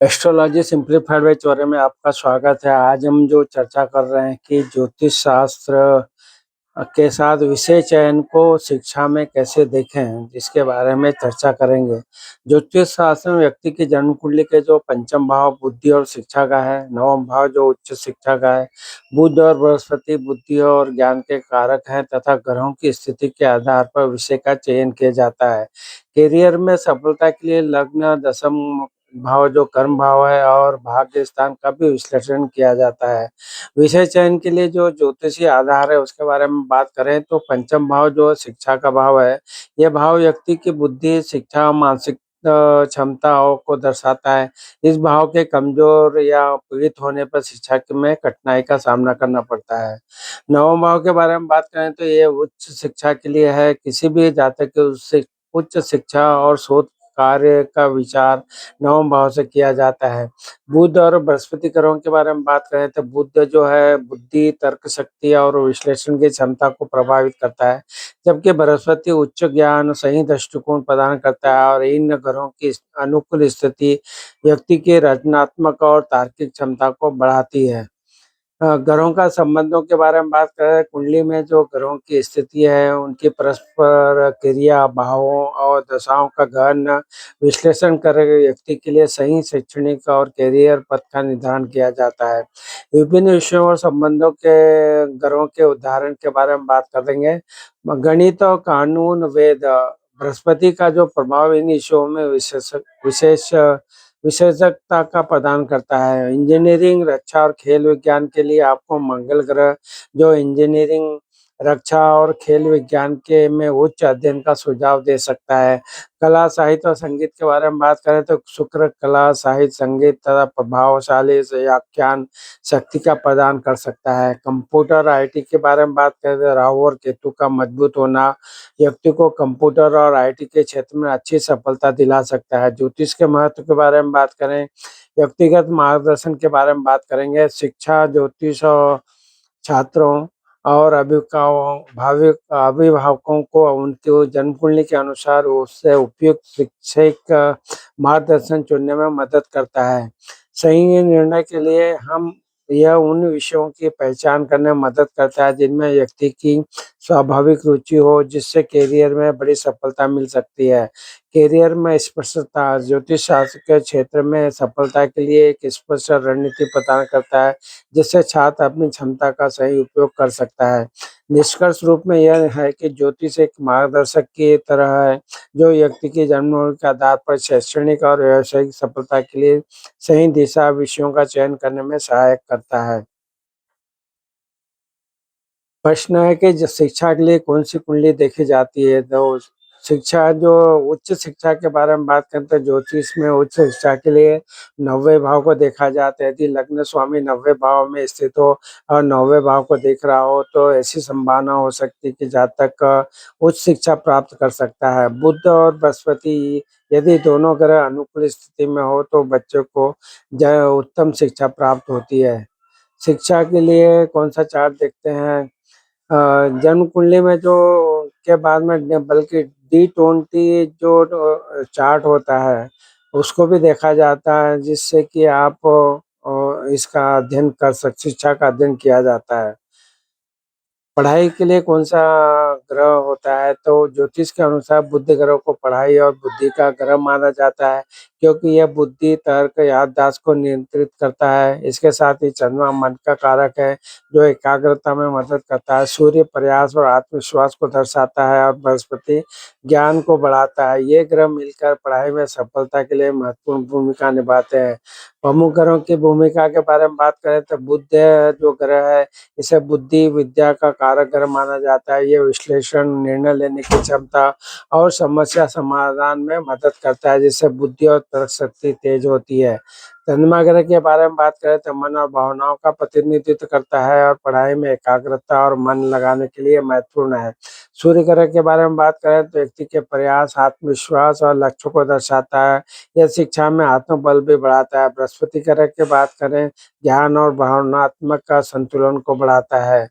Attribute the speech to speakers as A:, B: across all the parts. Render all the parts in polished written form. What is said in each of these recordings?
A: Astrology simplified bye Chaure में आपका स्वागत है। आज हम जो चर्चा कर रहे हैं कि ज्योतिष शास्त्र के साथ विषय चयन को शिक्षा में कैसे देखें, जिसके बारे में चर्चा करेंगे। ज्योतिष शास्त्र में व्यक्ति की जन्म कुंडली के जो पंचम भाव बुद्धि और शिक्षा का है, नवम भाव जो उच्च शिक्षा का है, बुध और बृहस्पति बुद्धि और ज्ञान के कारक हैं तथा ग्रहों की स्थिति के आधार पर विषय का चयन किया जाता है। करियर में सफलता के लिए लग्न, दशम भाव जो कर्म भाव है और भाग्य स्थान का भी विश्लेषण किया जाता है। विषय चयन के लिए जो ज्योतिषीय आधार है उसके बारे में बात करें तो पंचम भाव जो शिक्षा का भाव है, यह भाव व्यक्ति की बुद्धि, शिक्षा, मानसिक क्षमताओं को दर्शाता है। इस भाव के कमजोर या पीड़ित होने पर शिक्षा में कठिनाई का सामना करना पड़ता है। नवम भाव के बारे में बात करें तो ये उच्च शिक्षा के लिए है। किसी भी जातक के उच्च शिक्षा और शोध कार्य का विचार नवम भाव से किया जाता है। बुध और बृहस्पति ग्रहों के बारे में बात करें तो बुध जो है बुद्धि, तर्क शक्ति और विश्लेषण की क्षमता को प्रभावित करता है, जबकि बृहस्पति उच्च ज्ञान, सही दृष्टिकोण प्रदान करता है और इन ग्रहों की अनुकूल स्थिति व्यक्ति की रचनात्मक और तार्किक क्षमता को बढ़ाती है। ग्रहों का संबंधों के बारे में बात करें, कुंडली में जो ग्रहों की स्थिति है, उनकी परस्पर क्रिया, भावों और दशाओं का गहन विश्लेषण करके व्यक्ति के लिए सही शैक्षणिक और कैरियर पथ का निर्धारण किया जाता है। विभिन्न विषयों और संबंधों के ग्रहों के उदाहरण के बारे में बात करेंगे। गणित और कानून, वेद, बृहस्पति का जो प्रभाव इन विषयों में विशेष विशेषज्ञता का प्रदान करता है। इंजीनियरिंग, रक्षा और खेल विज्ञान के लिए आपको मंगल ग्रह जो इंजीनियरिंग, रक्षा और खेल विज्ञान के में उच्च अध्ययन का सुझाव दे सकता है। कला, साहित्य और संगीत के बारे में बात करें तो शुक्र कला, साहित्य, संगीत तथा प्रभावशाली व्याख्यान शक्ति का प्रदान कर सकता है। कंप्यूटर आईटी के बारे में बात करें तो राहु और केतु का मजबूत होना व्यक्ति को कंप्यूटर और आईटी के क्षेत्र में अच्छी सफलता दिला सकता है। ज्योतिष के महत्व के बारे में बात करें, व्यक्तिगत मार्गदर्शन के बारे में बात करेंगे। शिक्षा, ज्योतिष और छात्रों और अभिभावकों को उनके जन्म कुंडली के अनुसार उससे उपयुक्त शैक्षिक मार्गदर्शन चुनने में मदद करता है। सही निर्णय के लिए हम यह उन विषयों की पहचान करने में मदद करता है जिनमें व्यक्ति की स्वाभाविक रुचि हो, जिससे करियर में बड़ी सफलता मिल सकती है। करियर में स्पष्टता, ज्योतिष शास्त्र के क्षेत्र में सफलता के लिए एक स्पष्ट रणनीति प्रदान करता है, जिससे छात्र अपनी क्षमता का सही उपयोग कर सकता है। निष्कर्ष रूप में यह है कि ज्योतिष एक मार्गदर्शक की तरह है, जो व्यक्ति की जन्म के आधार पर शैक्षणिक और व्यावसायिक सफलता के लिए सही दिशा विषयों का चयन करने में सहायक करता है। प्रश्न है कि शिक्षा के लिए कौन-सी कुंडली देखी जाती है? तो शिक्षा जो उच्च शिक्षा के बारे में बात करें तो ज्योतिष में उच्च शिक्षा के लिए 90वें भाव को देखा जाता है। यदि लग्न स्वामी 90वें भाव में स्थित हो और 9वें भाव को देख रहा हो तो ऐसी संभावना हो सकती है कि जातक उच्च शिक्षा प्राप्त कर सकता है। बुध और बृहस्पति यदि दोनों ग्रह अनुकूल स्थिति में हो तो बच्चे को ज उत्तम शिक्षा प्राप्त होती है। शिक्षा के लिए कौन-सा चार्ट देखते हैं? जन्म कुंडली में जो के बाद में बल्कि D20 जो चार्ट होता है, उसको भी देखा जाता है जिससे कि आप इसका अध्ययन कर शिक्षा का अध्ययन किया जाता है। पढ़ाई के लिए कौन-सा ग्रह होता है? तो ज्योतिष के अनुसार बुध ग्रह को पढ़ाई और बुद्धि का ग्रह माना जाता है, क्योंकि यह बुद्धि, तर्क, याददाश्त को नियंत्रित करता है। इसके साथ ही चंद्रमा मन का कारक है, जो एकाग्रता में मदद करता है। सूर्य प्रयास और आत्मविश्वास को दर्शाता है और बृहस्पति ज्ञान को बढ़ाता है। ये ग्रह मिलकर पढ़ाई में सफलता के लिए महत्वपूर्ण भूमिका निभाते हैं। प्रमुख ग्रहों की भूमिका के बारे में बात करें तो बुध जो ग्रह है, इसे बुद्धि, विद्या का कारक ग्रह माना जाता है। ये विश्लेषण, निर्णय लेने की क्षमता और समस्या समाधान में मदद करता है, जिससे बुद्धि और तर्क शक्ति तेज होती है। चंद्रमा ग्रह के बारे में बात करें तो मन और भावनाओं का प्रतिनिधित्व करता है और पढ़ाई में एकाग्रता और मन लगाने के लिए महत्वपूर्ण है। सूर्य ग्रह के बारे में बात करें तो व्यक्ति के प्रयास, आत्मविश्वास और लक्ष्यों को दर्शाता है। यह शिक्षा में आत्मबल भी बढ़ाता है। बृहस्पति ग्रह की बात करें, ज्ञान और भावनात्मक का संतुलन को बढ़ाता है।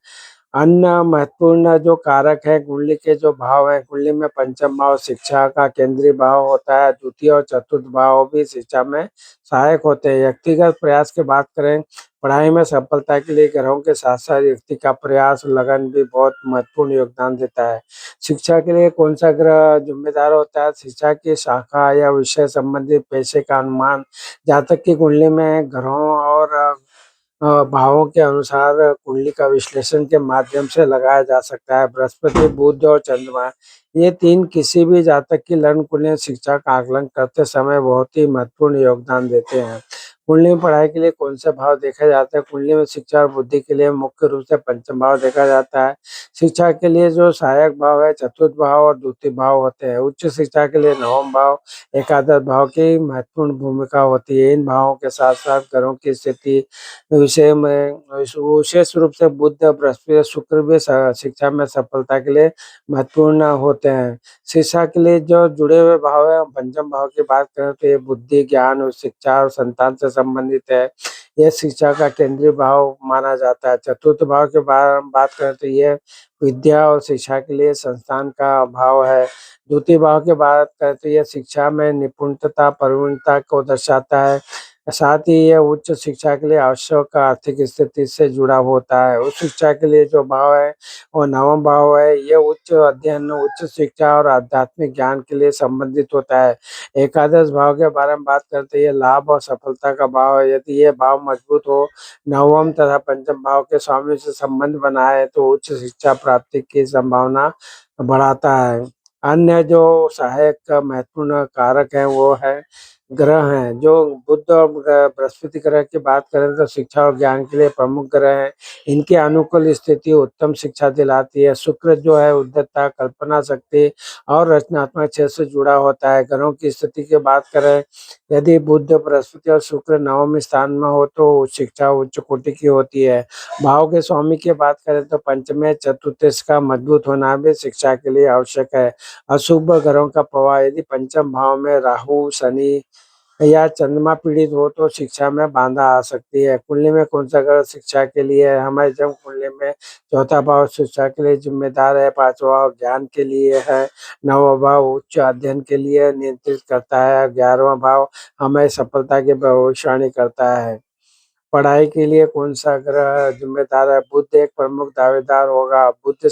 A: अन्य महत्वपूर्ण जो कारक है कुंडली के जो भाव है, कुंडली में पंचम भाव शिक्षा का केंद्रीय भाव होता है। द्वितीय और चतुर्थ भाव भी शिक्षा में सहायक होते हैं। व्यक्तिगत प्रयास की बात करें, पढ़ाई में सफलता के लिए ग्रहों के साथ साथ व्यक्ति का प्रयास लगन भी बहुत महत्वपूर्ण योगदान देता है। शिक्षा के लिए कौन सा ग्रह जिम्मेदार होता है? शिक्षा की शाखा या विषय संबंधित पेशे का अनुमान जातक की कुंडली में ग्रहों और भावों के अनुसार कुंडली का विश्लेषण के माध्यम से लगाया जा सकता है। बृहस्पति, बुध और चंद्रमा, ये तीन किसी भी जातक की लग्न कुंडली शिक्षा का आकलन करते समय बहुत ही महत्वपूर्ण योगदान देते हैं। कुंडली में पढ़ाई के लिए कौन से भाव देखा जाता है? कुंडली में शिक्षा और बुद्धि के लिए मुख्य रूप से पंचम भाव देखा जाता है। शिक्षा के लिए जो सहायक भाव है चतुर्थ भाव और द्वितीय भाव होते हैं। उच्च शिक्षा के लिए नवम भाव, एकादश भाव की महत्वपूर्ण भूमिका होती है। इन भावों के साथ साथ ग्रहों की स्थिति विषय में विशेष रूप से बुध, बृहस्पति, शुक्र भी शिक्षा में सफलता के लिए महत्वपूर्ण होते हैं। शिक्षा के लिए जो जुड़े हुए भाव है, पंचम भाव की बात करें तो ये बुद्धि, ज्ञान और शिक्षा और संतान से संबंधित है। यह शिक्षा का केंद्रीय भाव माना जाता है। चतुर्थ भाव के बारे में बात करें तो ये विद्या और शिक्षा के लिए संस्थान का भाव है। द्वितीय भाव की बात करें तो यह शिक्षा में निपुणता, प्रवीणता को दर्शाता है। साथ ही यह उच्च शिक्षा के लिए आवश्यक आर्थिक स्थिति से जुड़ा होता है। उच्च शिक्षा के लिए जो भाव है वो नवम भाव है। यह उच्च अध्ययन, उच्च शिक्षा और आध्यात्मिक ज्ञान के लिए संबंधित होता है। एकादश भाव के बारे में बात करते हैं, ये लाभ और सफलता का भाव है। यदि ये भाव मजबूत हो, नवम तथा पंचम भाव के स्वामी से संबंध बनाए तो उच्च शिक्षा प्राप्ति की संभावना बढ़ाता है। अन्य जो सहायक महत्वपूर्ण कारक है वो है ग्रह हैं। जो बुध और बृहस्पति ग्रह की बात करें तो शिक्षा और ज्ञान के लिए प्रमुख ग्रह हैं। इनकी अनुकूल स्थिति उत्तम शिक्षा दिलाती है। शुक्र जो है उद्धता, कल्पना शक्ति और रचनात्मक क्षेत्र से जुड़ा होता है। ग्रहों की स्थिति की बात करें, यदि बुध, बृहस्पति और शुक्र नवम स्थान में हो तो शिक्षा उच्च कोटि की होती है। भाव के स्वामी की बात करें तो पंचमे चतुर्थ का मजबूत होना भी शिक्षा के लिए आवश्यक है। अशुभ ग्रहों का प्रभाव, यदि पंचम भाव में राहु, शनि या चंद्रमा पीड़ित हो तो शिक्षा में बाधा आ सकती है। कुंडली में कौन सा ग्रह शिक्षा के लिए है? हमारे जन्म कुंडली में चौथा भाव शिक्षा के लिए जिम्मेदार है, पांचवा भाव ज्ञान के लिए है, नौवां भाव उच्च अध्ययन के लिए नियंत्रित करता है, 11वां भाव हमें सफलता की भविष्यवाणी करता है। पढ़ाई के लिए कौन सा ग्रह जिम्मेदार है? बुध एक प्रमुख दावेदार होगा। बुध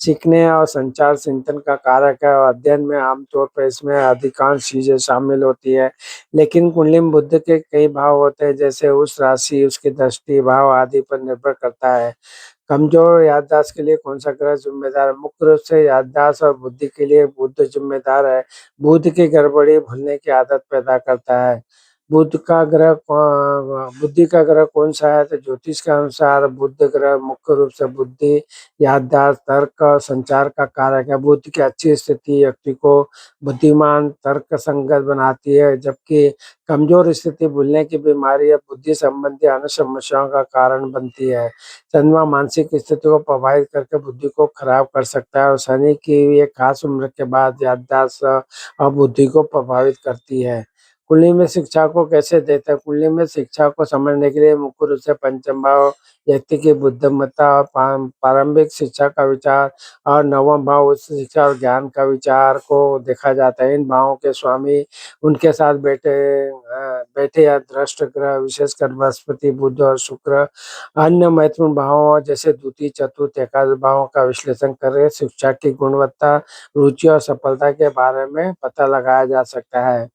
A: सीखने और संचार चिंतन का कारक है और अध्ययन में आमतौर पर इसमें अधिकांश चीजें शामिल होती है। लेकिन कुंडली में बुध के कई भाव होते हैं, जैसे उस राशि, उसकी दृष्टि, भाव आदि पर निर्भर करता है। कमजोर याददाश्त के लिए कौन सा ग्रह जिम्मेदार है? मुख्य रूप से याददाश्त और बुद्धि के लिए बुध जिम्मेदार है। बुध की गड़बड़ी भूलने की आदत पैदा करता है। बुद्धि का ग्रह कौन सा है? तो ज्योतिष के अनुसार बुध ग्रह मुख्य रूप से बुद्धि, याददाश्त, तर्क और संचार का कारक है। बुध की अच्छी स्थिति व्यक्ति को बुद्धिमान, तर्क संगत बनाती है, जबकि कमजोर स्थिति भूलने की बीमारी या बुद्धि संबंधी अन्य समस्याओं का कारण बनती है। चंद्रमा मानसिक स्थिति को प्रभावित करके बुद्धि को खराब कर सकता है और शनि की एक खास उम्र के बाद याददाश्त और बुद्धि को प्रभावित करती है। कुंडली में शिक्षा को कैसे देते हैं? कुंडली में शिक्षा को समझने के लिए मुख्य रूप से पंचम भाव व्यक्ति की बुद्धिमत्ता और प्रारंभिक शिक्षा का विचार और नवम भाव उच्च शिक्षा और ज्ञान का विचार को देखा जाता है। इन भावों के स्वामी उनके साथ बैठे या दृष्ट ग्रह विशेषकर बृहस्पति, बुध और शुक्र। अन्य महत्वपूर्ण भावों जैसे द्वितीय, चतुर्थ, एकादश भावों का विश्लेषण कर शिक्षा की गुणवत्ता, रुचि और सफलता के बारे में पता लगाया जा सकता है।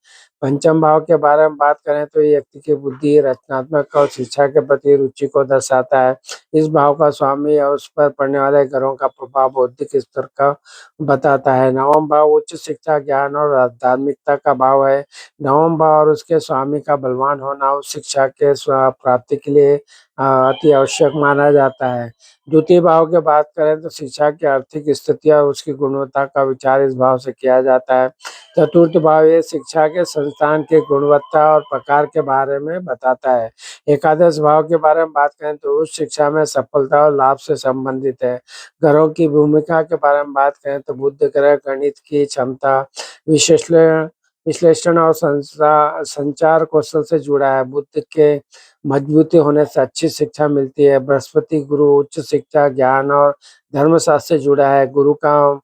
A: पंचम भाव के बारे में बात करें तो ये व्यक्ति की बुद्धि, रचनात्मक और शिक्षा के प्रति रुचि को दर्शाता है। इस भाव का स्वामी और उस पर पड़ने वाले ग्रहों का प्रभाव बौद्धिक स्तर का बताता है। नवम भाव उच्च शिक्षा, ज्ञान और आध्यात्मिकता का भाव है। नवम भाव और उसके स्वामी का बलवान होना उस शिक्षा के प्राप्ति के लिए अति आवश्यक माना जाता है। द्वितीय भाव की बात करें तो शिक्षा की आर्थिक स्थिति और उसकी गुणवत्ता का विचार इस भाव से किया जाता है। चतुर्थ भाव ये शिक्षा के संस्थान की गुणवत्ता और प्रकार के बारे में बताता है। एकादश भाव के बारे में बात करें तो उस शिक्षा में सफलता और लाभ से संबंधित है। ग्रहों की भूमिका के बारे में बात करें तो बुध ग्रह गणित की क्षमता, विश्लेषण विश्लेषण और संचार कौशल से जुड़ा है। बुद्ध के मजबूती होने से अच्छी शिक्षा मिलती है। बृहस्पति गुरु उच्च शिक्षा, ज्ञान और धर्मशास्त्र से जुड़ा है। गुरु का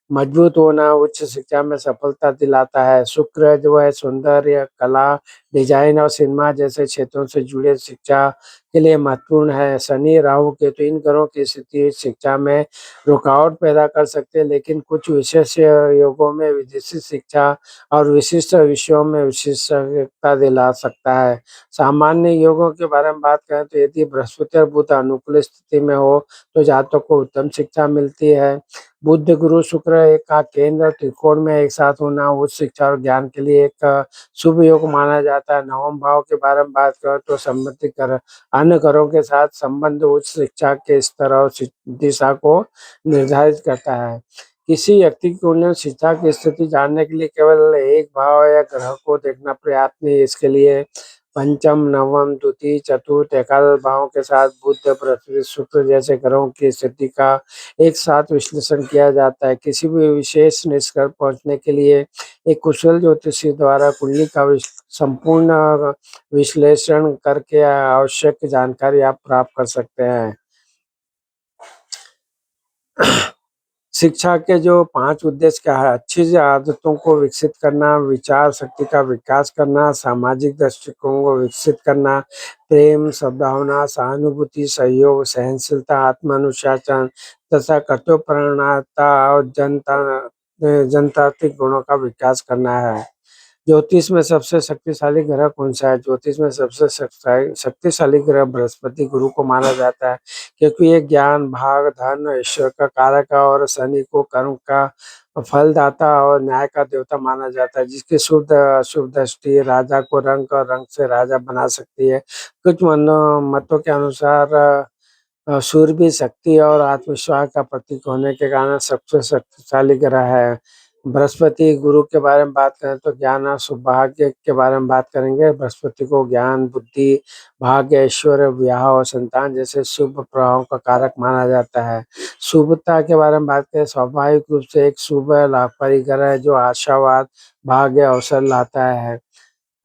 A: मजबूत होना उच्च शिक्षा में सफलता दिलाता है। शुक्र जो है सौंदर्य, कला, डिजाइन और सिनेमा जैसे क्षेत्रों से जुड़े शिक्षा के लिए महत्वपूर्ण है। शनि, राहु, केतु इन ग्रहों की स्थिति शिक्षा में रुकावट पैदा कर सकते हैं, लेकिन कुछ विशेष योगों में विदेशी शिक्षा और विशिष्ट विषयों में विशेषज्ञता दिला सकता है। सामान्य योगों के बारे में बात करें तो यदि बृहस्पति और बुध अनुकूल स्थिति में हो तो जातकों को उत्तम शिक्षा मिलती है। बुध, गुरु, शुक्र एक का केंद्र त्रिकोण में एक साथ होना उच्च शिक्षा और ज्ञान के लिए एक शुभ योग माना जाता है। नवम भाव के बारे में बात करें तो संबंधित कर अन्य ग्रहों के साथ संबंध उच्च शिक्षा के स्तर और दिशा को निर्धारित करता है। किसी व्यक्ति की उन्नत शिक्षा की स्थिति जानने के लिए केवल एक भाव या ग्रह को देखना पर्याप्त नहीं है। इसके लिए पंचम, नवम, द्वितीय, चतुर्थ, एकादश भावों के साथ बुध, बृहस्पति, शुक्र जैसे ग्रहों की स्थिति का एक साथ विश्लेषण किया जाता है। किसी भी विशेष निष्कर्ष पहुंचने के लिए एक कुशल ज्योतिषी द्वारा कुंडली का संपूर्ण विश्लेषण करके आवश्यक जानकारी आप प्राप्त कर सकते हैं। शिक्षा के जो 5 उद्देश्य क्या है? अच्छी आदतों को विकसित करना, विचार शक्ति का विकास करना, सामाजिक दृष्टिकोण को विकसित करना, प्रेम, सद्भावना, सहानुभूति, सहयोग, सहनशीलता, आत्मानुशासन तथा कर्तव्यपरायणता और जनतांत्रिक गुणों का विकास करना है। ज्योतिष में सबसे शक्तिशाली ग्रह कौन-सा है? ज्योतिष में सबसे शक्तिशाली ग्रह बृहस्पति गुरु को माना जाता है, क्योंकि ये ज्ञान, भाग, धन, ईश्वर का कारक है और शनि को कर्म का फलदाता और न्याय का देवता माना जाता है, जिसकी शुभ अशुभ दृष्टि राजा को रंग और रंग से राजा बना सकती है। कुछ मतों के अनुसार सूर्य भी शक्ति और आत्मविश्वास का प्रतीक होने के कारण सबसे शक्तिशाली ग्रह है। बृहस्पति गुरु के बारे में बात करें तो ज्ञान और सौभाग्य के बारे में बात करेंगे। बृहस्पति को ज्ञान, बुद्धि, भाग्य, ऐश्वर्य, विवाह और संतान जैसे शुभ प्रभावों का कारक माना जाता है। शुभता के बारे में बात करें, स्वाभाविक रूप से एक शुभ लाभकारी ग्रह है जो आशावाद, भाग्य, अवसर लाता है।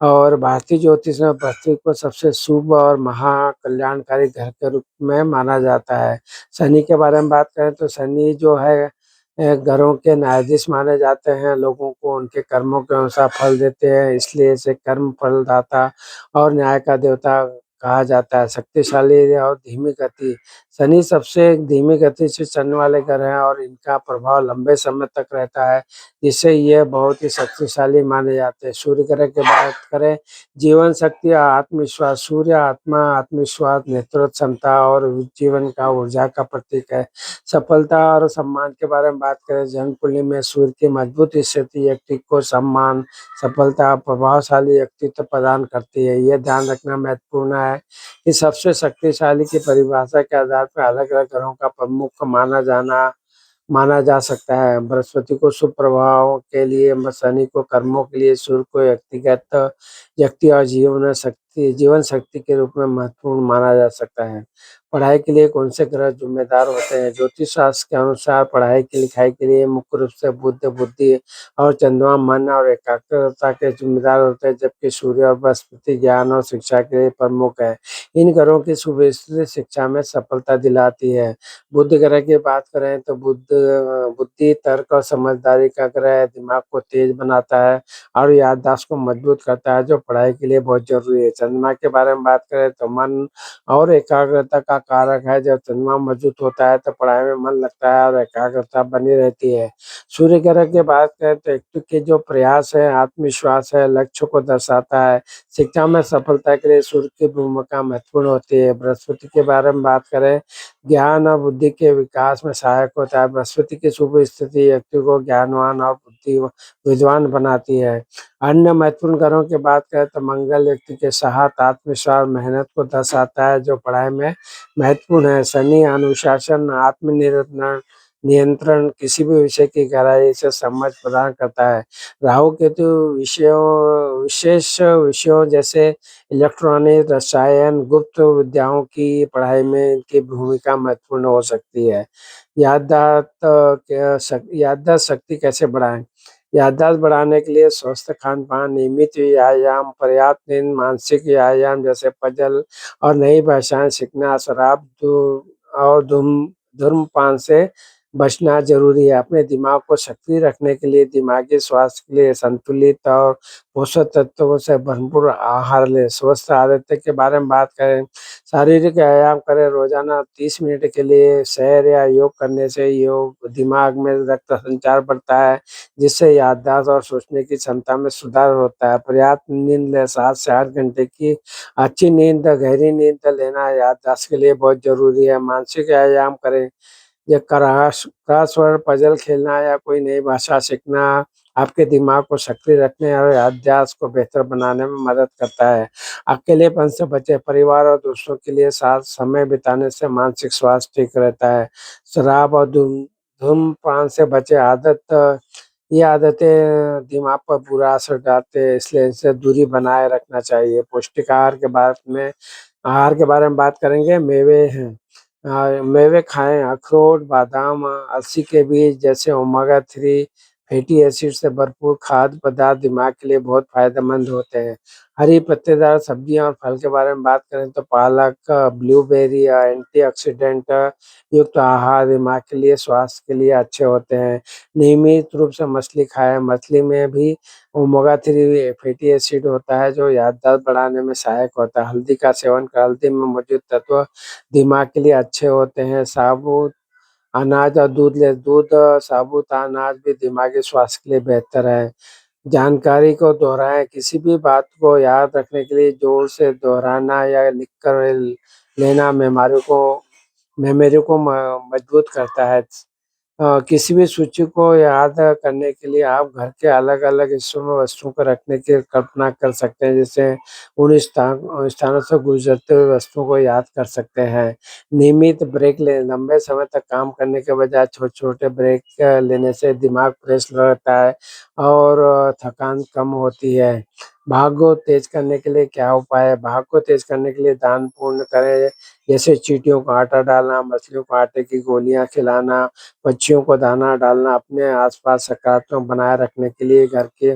A: और भारतीय ज्योतिष में पृथ्वी को सबसे शुभ और महाकल्याणकारी ग्रह के रूप में माना जाता है। शनि के बारे में बात करें तो शनि जो है ग्रहों के न्यायाधीश माने जाते हैं। लोगों को उनके कर्मों के अनुसार फल देते हैं, इसलिए इसे कर्म फलदाता और न्याय का देवता कहा जाता है। शक्तिशाली और धीमी गति, शनि सबसे धीमी गति से चलने वाले ग्रह हैं और इनका प्रभाव लंबे समय तक रहता है, जिससे ये बहुत ही शक्तिशाली माने जाते हैं। सूर्य ग्रह की बात करें, जीवन शक्ति, आत्मविश्वास, सूर्य आत्मा, आत्मविश्वास, नेतृत्व क्षमता और जीवन का ऊर्जा का प्रतीक है। सफलता और सम्मान के बारे में बात करें, जन्म कुंडली में सूर्य की मजबूत स्थिति व्यक्ति को सम्मान, सफलता, प्रभावशाली व्यक्तित्व प्रदान करती है। यह ध्यान रखना महत्वपूर्ण है कि सबसे शक्तिशाली की परिभाषा के आधार पर अलग-अलग ग्रहों का प्रमुख माना जा सकता है। बृहस्पति को शुभ प्रभाव के लिए, शनि को कर्मों के लिए, सूर्य को व्यक्तिगत व्यक्ति और जीवन शक्ति के रूप में महत्वपूर्ण माना जा सकता है। पढ़ाई के लिए कौन से ग्रह जिम्मेदार होते हैं? ज्योतिष शास्त्र के अनुसार पढ़ाई की लिखाई के लिए मुख्य रूप से बुध, बुद्धि और चंद्रमा मन और एकाग्रता के जिम्मेदार होते हैं, जबकि सूर्य और बृहस्पति ज्ञान और शिक्षा के लिए प्रमुख है। इन ग्रहों की शुभ स्थिति शिक्षा में सफलता दिलाती है। बुध ग्रह की बात करें तो बुद्धि, तर्क और समझदारी का ग्रह है, दिमाग को तेज बनाता है और याददाश्त को मजबूत करता है, जो पढ़ाई के लिए बहुत जरूरी है। चंद्रमा के बारे में बात करें तो मन और एकाग्रता का कारक है। जब चंद्रमा मजबूत होता है तो पढ़ाई में मन लगता है और एकाग्रता बनी रहती है। सूर्य ग्रह की बात करें तो व्यक्ति के जो प्रयास है, आत्मविश्वास है, लक्ष्य को दर्शाता है। शिक्षा में सफलता के लिए सूर्य की भूमिका महत्वपूर्ण होती है। बृहस्पति के बारे में बात करें, ज्ञान और बुद्धि के विकास में सहायक होता है। बृहस्पति की शुभ स्थिति व्यक्ति को ज्ञानवान और विद्वान बनाती है। अन्य महत्वपूर्ण ग्रहों की बात करें तो मंगल व्यक्ति के साहस, आत्मविश्वास, मेहनत को दर्शाता है, जो पढ़ाई में महत्वपूर्ण है। शनि अनुशासन, आत्मनियंत्रण नियंत्रण, किसी भी विषय की गहराई से समझ प्रदान करता है। राहु केतु विशेष विषयों जैसे इलेक्ट्रॉनिक, रसायन, गुप्त विद्याओं की पढ़ाई में इनकी भूमिका महत्वपूर्ण हो सकती है। याददाश्त शक्ति कैसे बढ़ाएं? याददाश्त बढ़ाने के लिए स्वस्थ खान-पान, नियमित व्यायाम, पर्याप्त नींद, मानसिक व्यायाम जैसे पज़ल और नई भाषाएँ सीखना, शराब और धूम्रपान से बचना ज़रूरी है। अपने दिमाग को सक्रिय रखने के लिए, दिमागी स्वास्थ्य के लिए संतुलित और पोषक तत्वों से भरपूर आहार लें। स्वस्थ आदतें के बारे में बात करें, शारीरिक व्यायाम करें, रोज़ाना 30 मिनट के लिए सैर या योग करने से योग दिमाग में रक्त संचार बढ़ता है, जिससे याददाश्त और सोचने की क्षमता में सुधार होता है। पर्याप्त नींद लें, 7 से 8 घंटे की अच्छी नींद, गहरी नींद लेना याददाश्त के लिए बहुत ज़रूरी है। मानसिक व्यायाम करें, ये क्रॉसवर्ड पज़ल खेलना या कोई नई भाषा सीखना आपके दिमाग को सक्रिय रखने और याददाश्त को बेहतर बनाने में मदद करता है। अकेलेपन से बचें, परिवार और दोस्तों के लिए साथ समय बिताने से मानसिक स्वास्थ्य ठीक रहता है। शराब और धूम्रपान से बचें, ये आदतें दिमाग पर बुरा असर डालते हैं, इसलिए इनसे दूरी बनाए रखना चाहिए। पौष्टिक आहार के बारे में बात करेंगे, मेवे हैं। मेवे खाएँ, अखरोट, बादाम, अलसी के बीज जैसे ओमेगा 3 फैटी एसिड से भरपूर खाद्य पदार्थ दिमाग के लिए बहुत फ़ायदेमंद होते हैं। हरी पत्तेदार सब्जियाँ और फल के बारे में बात करें तो पालक, ब्लूबेरी या एंटीऑक्सीडेंट युक्त आहार दिमाग के लिए, स्वास्थ्य के लिए अच्छे होते हैं। नियमित रूप से मछली खाएँ, मछली में भी ओमेगा 3 फैटी एसिड होता है जो याददाश्त बढ़ाने में सहायक होता है। हल्दी का सेवन करें, हल्दी में मौजूद तत्व दिमाग के लिए अच्छे होते हैं। साबुत अनाज और साबुत अनाज भी दिमागी स्वास्थ्य के लिए बेहतर है। जानकारी को दोहराएँ, किसी भी बात को याद रखने के लिए जोर से दोहराना या लिख कर लेना मेमोरी को मजबूत करता है। किसी भी सूची को याद करने के लिए आप घर के अलग-अलग हिस्सों में वस्तुओं को रखने की कल्पना कर सकते हैं, जैसे उन स्थानों से गुज़रते हुए वस्तुओं को याद कर सकते हैं। नियमित ब्रेक लें, लंबे समय तक काम करने के बजाय छोटे-छोटे ब्रेक लेने से दिमाग फ्रेश रहता है और थकान कम होती है। भाग को तेज़ करने के लिए क्या उपाय है? भाग को तेज़ करने के लिए ध्यान पूर्ण करें, जैसे चींटियों को आटा डालना, मछलियों को आटे की गोलियाँ खिलाना, पक्षियों को दाना डालना। अपने आस-पास सकारात्मक बनाए रखने के लिए घर के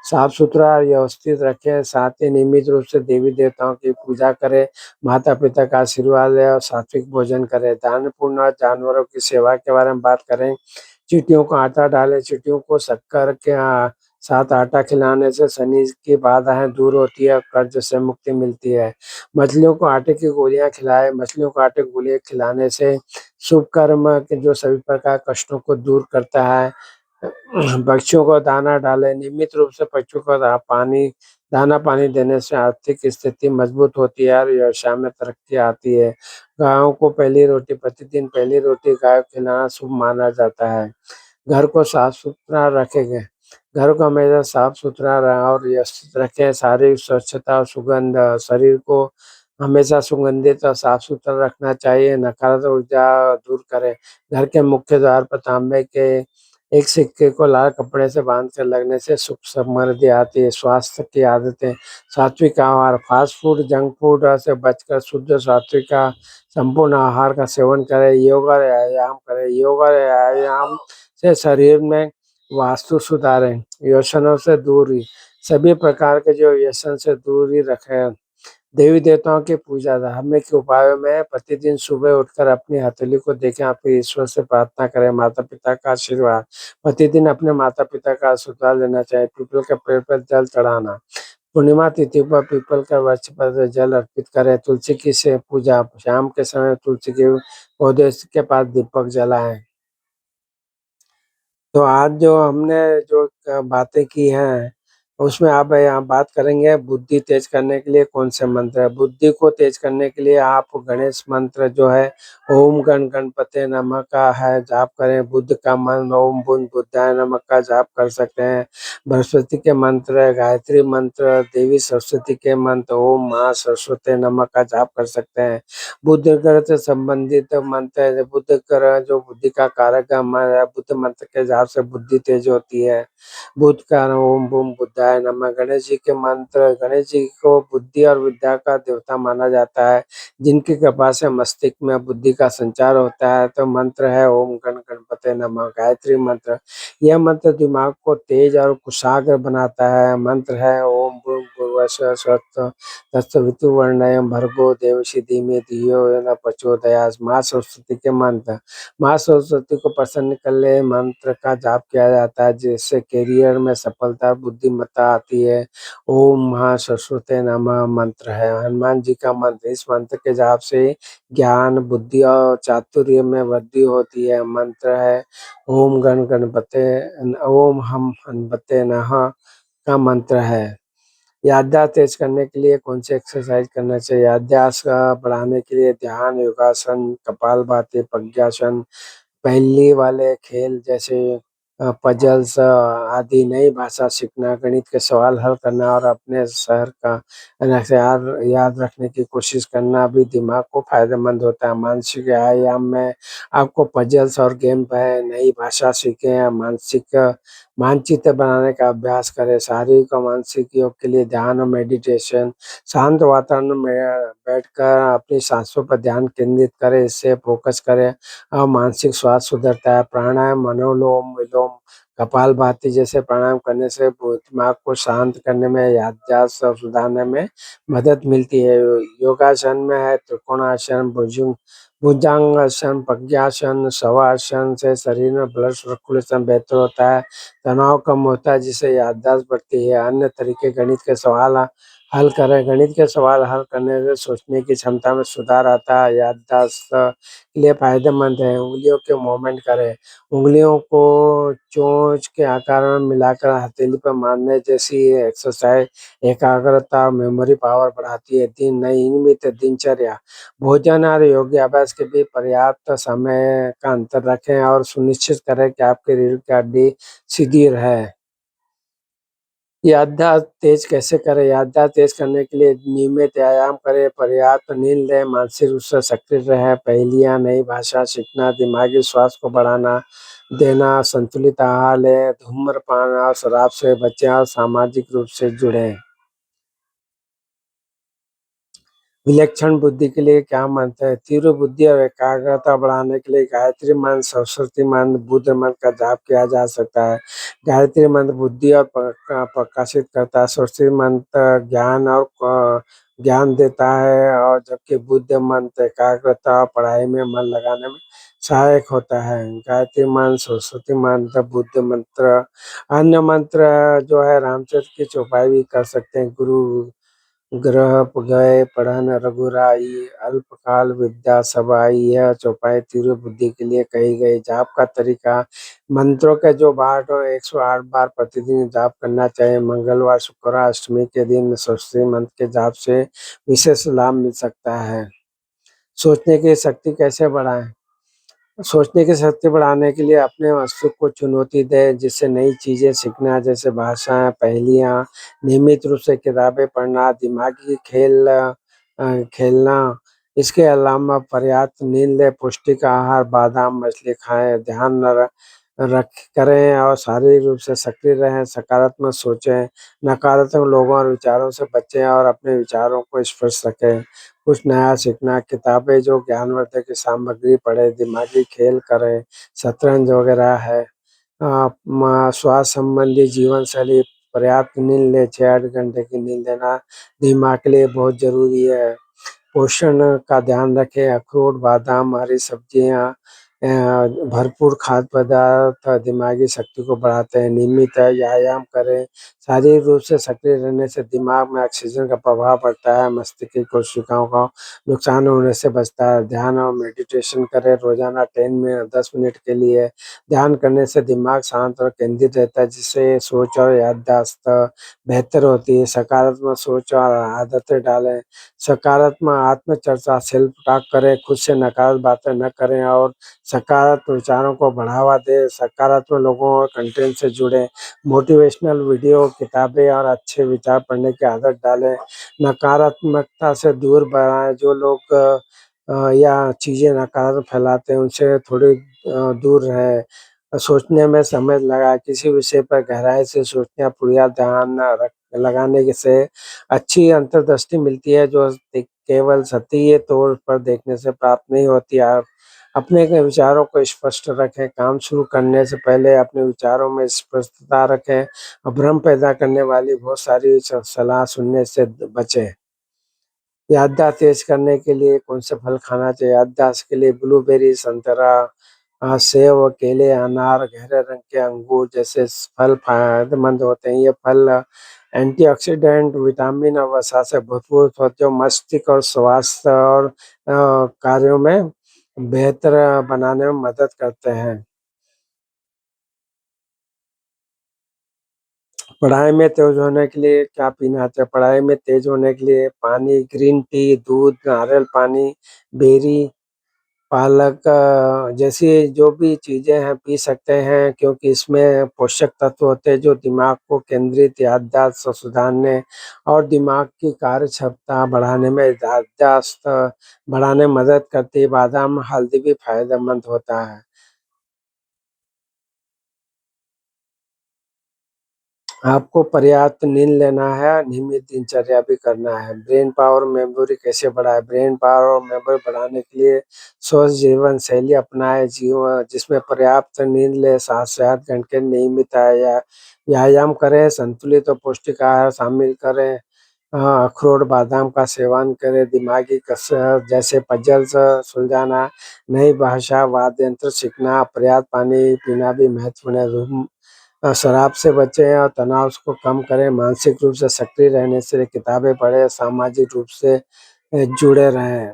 A: साफ-सुथरा और व्यवस्थित रखें, साथ ही नियमित रूप से देवी-देवताओं की पूजा करें, माता-पिता का आशीर्वाद लें और सात्विक भोजन करें। दानपूर्ण और जानवरों की सेवा के बारे में बात करें, चींटियों को आटा डालें, चींटियों को शक्कर के साथ आटा खिलाने से शनि की बाधाएँ दूर होती है और कर्ज से मुक्ति मिलती है। मछलियों को आटे की गोलियाँ खिलाएँ, मछलियों को आटे की गोलियाँ खिलाने से शुभ कर्म के जो सभी प्रकार कष्टों को दूर करता है। पक्षियों को दाना डालें, नियमित रूप से पक्षियों को दाना-पानी देने से आर्थिक स्थिति मजबूत होती है और व्यवसाय में तरक्की आती है। गायों को प्रतिदिन पहली रोटी गाय को खिलाना शुभ माना जाता है। घर को साफ-सुथरा रखेंगे, घर को हमेशा साफ-सुथरा और व्यवस्थित रखें, शारीरिक स्वच्छता और सुगंध शरीर को हमेशा सुगंधित और साफ-सुथरा रखना चाहिए, नकारात्मक ऊर्जा दूर करें। घर के मुख्य द्वार पर तांबे के एक सिक्के को लाल कपड़े से बाँध कर लगने से सुख समृद्धि आती है। स्वास्थ्य की आदतें, सात्विक आहार, फास्ट फूड, जंक फूड से बचकर शुद्ध सात्विक का संपूर्ण आहार का सेवन करें, योग और व्यायाम करें। योग और व्यायाम से शरीर में वास्तु सुधारें, व्यसनों से दूरी, सभी प्रकार के जो व्यसन से दूरी रखें। देवी-देवताओं की पूजा, धार्मिक उपायों में प्रतिदिन सुबह उठकर अपनी हथेली को देखें, आप ईश्वर से प्रार्थना करें, माता-पिता का आशीर्वाद, प्रतिदिन अपने माता-पिता का आशीर्वाद लेना चाहिए, पीपल के पेड़ पर जल चढ़ाना, पूर्णिमा तिथि पर पीपल के वृक्ष पर जल अर्पित करें, तुलसी की से पूजा, शाम के समय तुलसी के पौधे के पास दीपक जलाएँ। तो आज जो हमने जो बातें की हैं, उसमें आप यहाँ बात करेंगे बुद्धि तेज करने के लिए कौन से मंत्र है? बुद्धि को तेज करने के लिए आप गणेश मंत्र जो है ओम गण गणपते नमः का है जाप करें, बुद्ध का मंत्र ओम बुद्ध बुद्धाय नमः का जाप कर सकते हैं। बृहस्पति के मंत्र है, गायत्री मंत्र, देवी सरस्वती के मंत्र ओम माँ सरस्वती नमः का जाप कर सकते हैं। बुद्ध ग्रह से संबंधित मंत्र है, बुद्ध ग्रह जो बुद्धि का कारक है, बुद्ध मंत्र के जाप से बुद्धि तेज होती है। बुध का ओम बूम बुद्धाय शिवाय नमः, गणेश जी के मंत्र, गणेश जी को बुद्धि और विद्या का देवता माना जाता है, जिनकी कृपा से मस्तिष्क में बुद्धि का संचार होता है। तो मंत्र है ओम गण गणपते नमः, गायत्री मंत्र। यह मंत्र दिमाग को तेज और कुशाग्र बनाता है। मंत्र है ओम भूर्भुवः स्वः स्वः तत्सवितुर्वरेण्यं भर्गो देवस्य धीमहि धियो यो न प्रचोदयात्। माँ सरस्वती के मंत्र। माँ सरस्वती को प्रसन्न करने मंत्र का जाप किया जाता है, जिससे करियर में सफलता बुद्धिमत्ता आती है। ओम महा सरस्वती नमः मंत्र है। हनुमान जी का मंत्र। इस मंत्र के जाप से ज्ञान बुद्धि और चातुर्य में वृद्धि होती है। मंत्र है ओम गण गणपते ओम हम हनुमते नमः का मंत्र है। याददाश्त तेज करने के लिए कौन सी एक्सरसाइज करना चाहिए? याददाश्त बढ़ाने के लिए ध्यान, योगासन, कपालभाति, प्रज्ञासन, पहेली वाले खेल जैसे पजल्स आदि, नई भाषा सीखना, गणित के सवाल हल करना और अपने शहर का याद याद रखने की कोशिश करना भी दिमाग को फायदेमंद होता है। मानसिक व्यायाम में आपको पजल्स और गेम है, नई भाषा सीखें या मानसिक मानचित्र बनाने का अभ्यास करें। शारीरिक और मानसिक योग के लिए ध्यान और मेडिटेशन, शांत वातावरण में बैठकर अपनी सांसों पर ध्यान केंद्रित करें, इससे फोकस करें और मानसिक स्वास्थ्य सुधरता है। प्राणायाम, अनुलोम विलोम, कपालभाति जैसे प्राणायाम करने से दिमाग को शांत करने में, याददाश्त सुधारने में मदद मिलती है। योगासन में है त्रिकोणासन, भुजंगासन, प्रज्ञासन, शवासन से शरीर में ब्लड सर्कुलेशन बेहतर होता है, तनाव कम होता है, जिससे याददाश्त बढ़ती है। अन्य तरीके गणित के सवाल हल करें। गणित के सवाल हल करने से सोचने की क्षमता में सुधार आता है। याददाश्त के लिए फायदेमंद है। उंगलियों के मूवमेंट करें। उंगलियों को चोंच के आकार में मिलाकर हथेली पर मारने जैसी एक्सरसाइज एकाग्रता और मेमोरी पावर बढ़ाती है। नियमित दिनचर्या, भोजन और योगाभ्यास के बीच पर्याप्त समय का अंतर रखें और सुनिश्चित करें कि आपकी रीढ़ की हड्डी सीधी रहे। याददाश्त तेज कैसे करें? याददाश्त तेज करने के लिए नियमित व्यायाम करें, पर्याप्त नींद लें, मानसिक रूप से सक्रिय रहें, पहेलियाँ, नई भाषा सीखना, दिमागी स्वास्थ्य को बढ़ाना देना, संतुलित आहार लें, धूम्रपान और शराब से बचें और सामाजिक रूप से जुड़ें। विलक्षण बुद्धि के लिए क्या मंत्र है? तीव्र बुद्धि और एकाग्रता बढ़ाने के लिए गायत्री मंत्र, सरस्वती मंत्र, बुद्ध मंत्र का जाप किया जा सकता है। गायत्री मंत्र बुद्धि और प्रकाशित करता है, सरस्वती मंत्र ज्ञान और ज्ञान देता है, और जबकि बुद्ध मंत्र एकाग्रता और पढ़ाई में मन लगाने में सहायक होता है। गायत्री मंत्र, सरस्वती मंत्र, बुद्ध मंत्र। अन्य मंत्र जो है रामचरित्र की चौपाई भी कर सकते हैं। गुरु ग्रह गए पढ़न रघुराई, अल्पकाल विद्या सबाई। यह चौपाई तीव्र बुद्धि के लिए कही गई। जाप का तरीका, मंत्रों के जो पाठ हो 108 बार प्रतिदिन जाप करना चाहिए। मंगलवार, शुक्रवार, अष्टमी के दिन सरस्वती मंत्र के जाप से विशेष लाभ मिल सकता है। सोचने की शक्ति कैसे बढ़ाएं? सोचने की शक्ति बढ़ाने के लिए अपने मस्तिष्क को चुनौती दें, जिससे नई चीजें सीखना, जैसे भाषाएं, पहेलियाँ, नियमित रूप से किताबें पढ़ना, दिमागी खेल खेलना। इसके अलावा पर्याप्त नींद लें, पौष्टिक आहार, बादाम, मछली खाएं, ध्यान न र रख करें और शारीरिक रूप से सक्रिय रहें, सकारात्मक सोचें, नकारात्मक लोगों और विचारों से बचें और अपने विचारों को स्पष्ट रखें। कुछ नया सीखना, किताबें जो ज्ञानवर्धक की सामग्री पढ़ें, दिमागी खेल करें, शतरंज वगैरह है। स्वास्थ्य संबंधी जीवन शैली, पर्याप्त नींद लें, 6-8 घंटे की नींद लेना दिमाग के लिए बहुत ज़रूरी है। पोषण का ध्यान रखें, अखरोट, बादाम, हरी सब्जियाँ, भरपूर खाद्य पदार्थ दिमागी शक्ति को बढ़ाते हैं। नियमित व्यायाम करें, शारीरिक रूप से सक्रिय रहने से दिमाग में ऑक्सीजन का प्रभाव बढ़ता है, मस्तिष्क की कोशिकाओं का नुकसान होने से बचता है। ध्यान और मेडिटेशन करें, रोजाना 10 मिनट के लिए ध्यान करने से दिमाग शांत और केंद्रित रहता है, जिससे सोच और याददाश्त बेहतर होती है। सकारात्मक सोच और आदतें डालें, सकारात्मक आत्मचर्चा, सेल्फ टॉक करें, खुद से नकारात्मक बातें न करें और सकारात्मक विचारों को बढ़ावा दें। सकारात्मक लोगों और कंटेंट से जुड़ें, मोटिवेशनल वीडियो, किताबें और अच्छे विचार पढ़ने की आदत डालें। नकारात्मकता से दूर बढ़ाएं, जो लोग या चीज़ें नकारात्मक फैलाते हैं उनसे थोड़ी दूर रहें। सोचने में समय लगा, किसी विषय पर गहराई से सोचने या पूरा ध्यान लगाने से अच्छी अंतर्दृष्टि मिलती है, जो केवल सतही तौर पर देखने से प्राप्त नहीं होती। आप अपने के विचारों को स्पष्ट रखें, काम शुरू करने से पहले अपने विचारों में स्पष्टता रखें और भ्रम पैदा करने वाली बहुत सारी सलाह सुनने से बचें। याददाश्त तेज करने के लिए कौन से फल खाना चाहिए? याददाश्त के लिए ब्लूबेरी, संतरा, सेब, केले, अनार, गहरे रंग के अंगूर जैसे फल फ़ायदेमंद होते हैं। ये फल एंटीऑक्सीडेंट, विटामिन और वसा से भरपूर होते हैं, जो मस्तिष्क और स्वास्थ्य और कार्यों में बेहतर बनाने में मदद करते हैं। पढ़ाई में तेज़ होने के लिए क्या पीना चाहिए? पढ़ाई में तेज़ होने के लिए पानी, ग्रीन टी, दूध, नारियल पानी, बेरी, पालक जैसी जो भी चीज़ें हैं पी सकते हैं, क्योंकि इसमें पोषक तत्व होते हैं जो दिमाग को केंद्रित, याददाश्त सुधारने और दिमाग की कार्यक्षमता बढ़ाने में याददाश्त बढ़ाने में मदद करती है। बादाम, हल्दी भी फ़ायदेमंद होता है। आपको पर्याप्त नींद लेना है, नियमित दिनचर्या भी करना है। ब्रेन पावर मेमोरी कैसे बढ़ाएँ? ब्रेन पावर और मेमोरी बढ़ाने के लिए स्वस्थ जीवन शैली अपनाएँ, जिसमें पर्याप्त नींद लें, 7 से 8 घंटे नियमित या व्यायाम करें, संतुलित और पौष्टिक आहार शामिल करें। अखरोट, बादाम का सेवन करें, दिमागी कसरत जैसे पज़ल्स सुलझाना, नई भाषा, वाद्य यंत्र सीखना, पर्याप्त पानी पीना भी महत्वपूर्ण है। शराब से बचें और तनाव को कम करें, मानसिक रूप से सक्रिय रहने से किताबें पढ़ें, सामाजिक रूप से जुड़े रहें।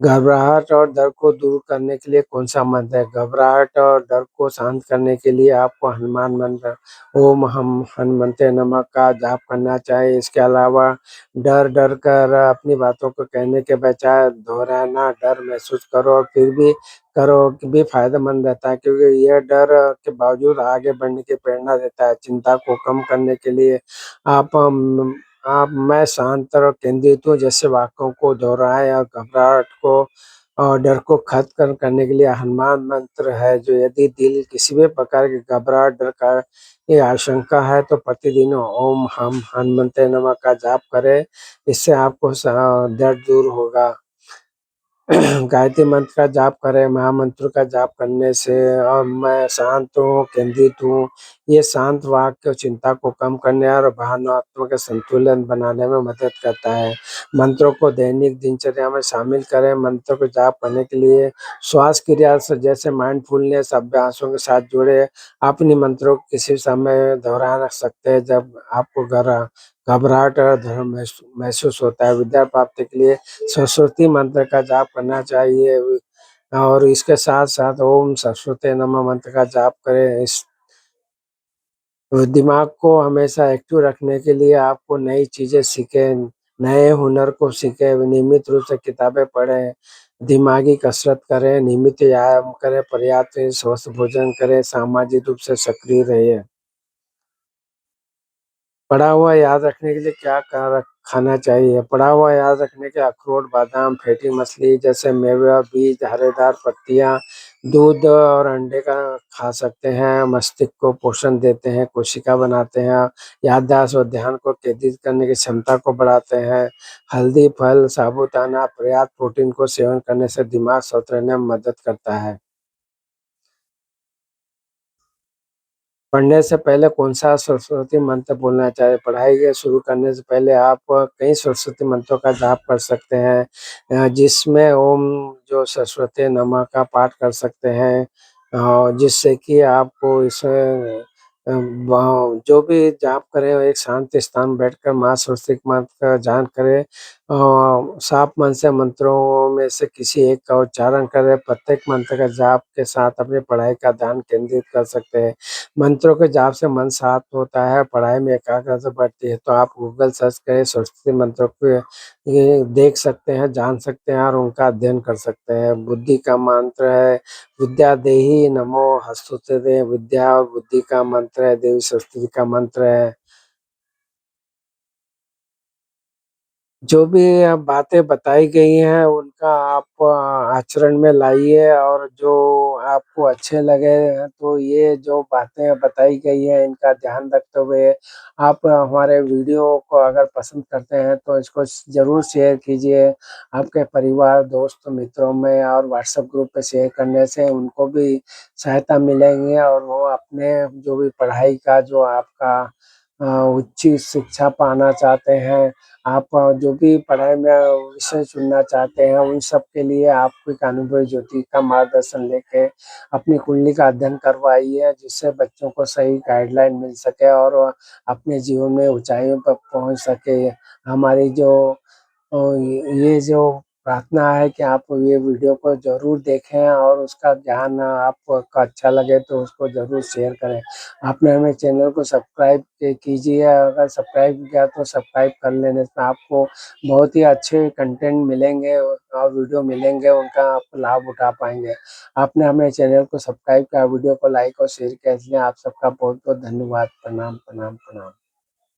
A: घबराहट और डर को दूर करने के लिए कौन-सा मंत्र है? घबराहट और डर को शांत करने के लिए आपको हनुमान मंत्र, ओम हम हनुमते नमः का जाप करना चाहिए। इसके अलावा डर-डर कर अपनी बातों को कहने के बजाय दोहराना, डर महसूस करो और फिर भी करो कि भी फ़ायदेमंद रहता है, क्योंकि यह डर के बावजूद आगे बढ़ने की प्रेरणा देता है। चिंता को कम करने के लिए आप मैं शांत और केंद्रित हूँ जैसे वाक्यों को दोहराएँ और घबराहट को और डर को खत्म करने के लिए हनुमान मंत्र है, जो यदि दिल किसी भी प्रकार की घबराहट, डर का ये आशंका है तो प्रतिदिन ओम हम हनुमते नमः का जाप करें। इससे आपको डर दूर होगा। गायत्री मंत्र का जाप करें, महामंत्र का जाप करने से और मैं शांत हूँ, केंद्रित हूँ, ये शांत वाक्य चिंता को कम करने और भावनात्मक संतुलन बनाने में मदद करता है। मंत्रों को दैनिक दिनचर्या में शामिल करें, मंत्र को जाप करने के लिए श्वास क्रिया से जैसे माइंडफुलनेस अभ्यासों के साथ जुड़े। आप इन मंत्रों को किसी समय दोहरा रख सकते हैं जब आपको घबराहट और डर महसूस होता है। विद्या प्राप्ति के लिए सरस्वती मंत्र का जाप करना चाहिए और इसके साथ-साथ ओम सरस्वती नमः मंत्र का जाप करें। इस दिमाग को हमेशा एक्टिव रखने के लिए आपको नई चीज़ें सीखें, नए हुनर को सीखें, नियमित रूप से किताबें पढ़ें, दिमागी कसरत करें, नियमित व्यायाम करें, पर्याप्त स्वस्थ भोजन करें, सामाजिक रूप से सक्रिय रहिए। पड़ा हुआ याद रखने के लिए क्या खाना चाहिए? पड़ा हुआ याद रखने के अखरोट, बादाम, फैटी मछली जैसे मेवे और बीज, हरेदार पत्तियाँ, दूध और अंडे का खा सकते हैं। मस्तिष्क को पोषण देते हैं, कोशिका बनाते हैं, याददाश्त और ध्यान को केंद्रित करने की क्षमता को बढ़ाते हैं। हल्दी, फल, साबूदाना, पर्याप्त प्रोटीन को सेवन करने से दिमाग स्वस्थ रहने में मदद करता है। पढ़ने से पहले कौन-सा सरस्वती मंत्र बोलना चाहिए? पढ़ाई के शुरू करने से पहले आप कई सरस्वती मंत्रों का जाप कर सकते हैं, जिसमें ओम जो सरस्वती नमः का पाठ कर सकते हैं, जिससे कि आपको इसमें जो भी जाप करें वो एक शांत स्थान में बैठकर माँ सरस्वती के मंत्र का जाप करें। साफ मन से मंत्रों में से किसी एक का उच्चारण करें। प्रत्येक मंत्र का जाप के साथ अपनी पढ़ाई का ध्यान केंद्रित कर सकते हैं। मंत्रों के जाप से मन शांत होता है, पढ़ाई में एकाग्रता बढ़ती है। तो आप गूगल सर्च करें, सरस्वती मंत्रों को ये देख सकते हैं, जान सकते हैं और उनका अध्ययन कर सकते हैं। बुद्धि का मंत्र है, विद्या देहि नमो हस्तुते विद्या और बुद्धि का मंत्र है, देवी सरस्वती का मंत्र है। जो भी बातें बताई गई हैं उनका आप आचरण में लाइए और जो आपको अच्छे लगे हैं तो ये जो बातें बताई गई हैं इनका ध्यान रखते हुए आप हमारे वीडियो को अगर पसंद करते हैं तो इसको ज़रूर शेयर कीजिए। आपके परिवार, दोस्त, मित्रों में और व्हाट्सएप ग्रुप पे शेयर करने से उनको भी सहायता मिलेंगी और वो अपने जो भी पढ़ाई का जो आपका उच्च शिक्षा पाना चाहते हैं, आप जो भी पढ़ाई में विषय चुनना चाहते हैं, उन सब के लिए आप एक अनुभवी ज्योति का मार्गदर्शन लेके अपनी कुंडली का अध्ययन करवाइए, जिससे बच्चों को सही गाइडलाइन मिल सके और अपने जीवन में ऊँचाइयों पर पहुँच सके। हमारी जो ये जो प्रार्थना है कि आप ये वीडियो को ज़रूर देखें और उसका ज्ञान आपको अच्छा लगे तो उसको ज़रूर शेयर करें। आपने हमें चैनल को सब्सक्राइब कीजिए, अगर सब्सक्राइब किया तो सब्सक्राइब कर लेने से आपको बहुत ही अच्छे कंटेंट मिलेंगे और वीडियो मिलेंगे, उनका आप लाभ उठा पाएँगे। आपने हमें चैनल को सब्सक्राइब किया, वीडियो को लाइक और शेयर किया इसलिए आप सबका बहुत-बहुत धन्यवाद। प्रणाम, प्रणाम, प्रणाम।